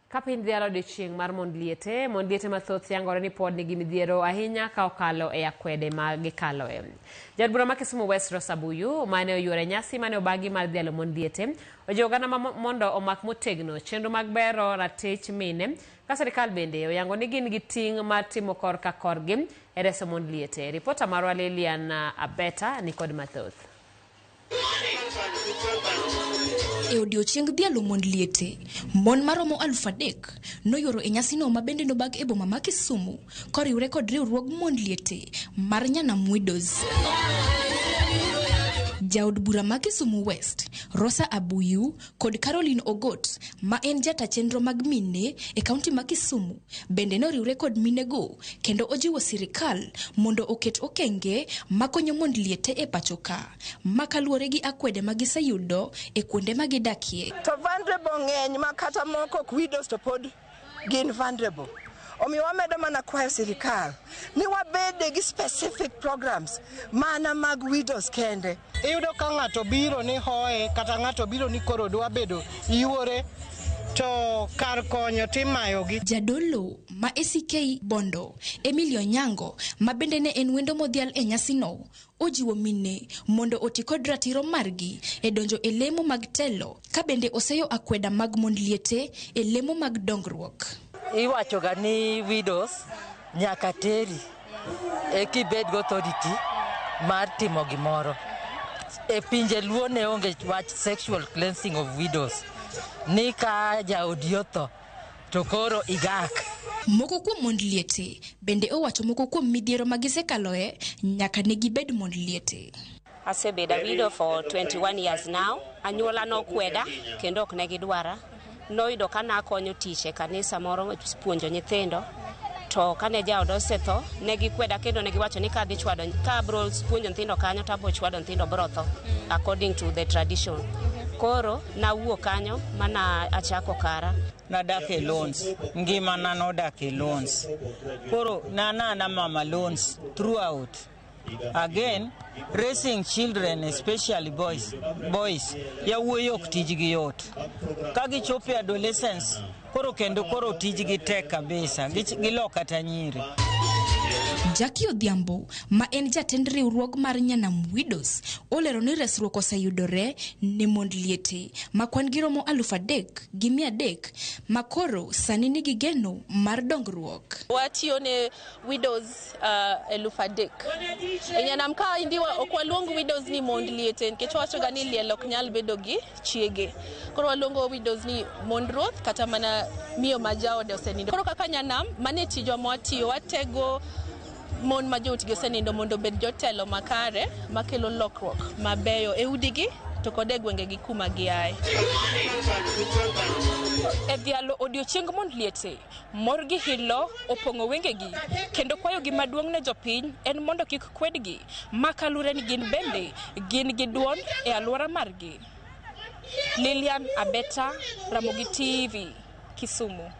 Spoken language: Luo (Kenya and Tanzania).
Kapin dhialo odiochieng' mar mond liete mathoth yangore ni pod nigi midhiero ahinya ka okalo e akwede ma gikaloe. Jaod bura ma Kisumu West Rosa Buyu mane oyuore nyasi mane obagi mar dhialo mond liete ojiwo oganda mondo omak motegno chenro mag bero ratich mine ka sirikal bende oyango ni gin gi ting' mar timo kor ka korgi e reso mond liete. Ripota marwa Lilian Abeta ni kod mathoth. E odiochieng' dhialo mond liete, mon maromo 3,000 noyoro e nyasino ma bende nobag e boma ma Kisumu koriwre kod riwruog mond liete mar Nyanam Widows. Jaod bura ma Kisumu West, Rosa Abuyu kod Caroline Ogot, ma en jata chenro mag mine e kaunti ma Kisumu, bende noriwre kod minego kendo ojiwo sirikal mondo oket okenge makonyo mond liete e pachoka, makaluwore gi akwede magiseyudo e kuonde magidakie. To vulnerable ng'eny ma kata moko widows to pod gin vulnerable. Omiyo wamedo mana kwayo sirikal ni wabede gi specific programs mana mag widows kende. Iyudo ka ng'ato biro ni hoye kata ng'ato biro ni koro dwa bedo iwore to kar konyo timayo gi. Jadolo ma ACK Bondo, Emilio Nyango, ma bende ne en wendo modhial e nyasino, ojiwo mine mondo oti kod ratiro margi e donjo e lemo mag telo, ka bende oseyo akweda mag mond liete e lemo mag dongruok. Iwachoga ni widows nyaka teri e kibed go authority mar timo gimoro. E pinje luo ne onge wach sexual cleansing of widows. Ni ka jaodi otho to koro igak. Moko kuom mond liete bende owacho moko kuom midhiero magisekaloe nyaka ne gibed mond liete. Asebeda widow for 21 years now. Anyuola no kweda kendo ok ne gidwara. Noyudo kana konyo tich e kanisa moro puonjo nyithindo, to kane jaoda osetho ne gikweda kendo ne giwacho ni ka dhi chwado ka bro puonjo nyithindo kanyo to abo chwado nyithindo brotho according to the tradition. Koro nawuok kanyo mana achako kara. Nadak e loans, ngimana nodak e loans. Koro nana mama loans throughout. Again, raising children, especially boys, yawuoyo ok tijgi yot. Ka gichopo e adolescence, koro tijgi tek kabisa, gilok kata nyiri. Jackie Odhiambo, ma en jatend riwruog mar Nyanam Widows, olero ni resruok oseyudore ne mond liete ma kwan giromo 3,300 ma koro sani nigi geno mar dongruok. Watiyo ne widows 3,000. E Nyanam ka indiwa ok waluong widows ni mond liete nikech wachoga ni liel ok nyal bedo gi chiege. Koro waluongo widows ni mond ruoth kata mana miyo ma jaode osenindo. Koro kaka Nyanam mane tijwa mwatiyo watego mon ma joutgi osenindo mondo bed jotelo makare makelo lokruok mabeyo e udigi to kod e gwengegi kuma giaye. E dhialo odiochieng' mond liete, mor gi hilo opong'o wengegi kendo kwayo gi maduong' ne jopiny en mondo kik kwedgi makalure ni gin bende gin gi duol e alwora margi. Lilian Abeta, Ramogi TV, Kisumu.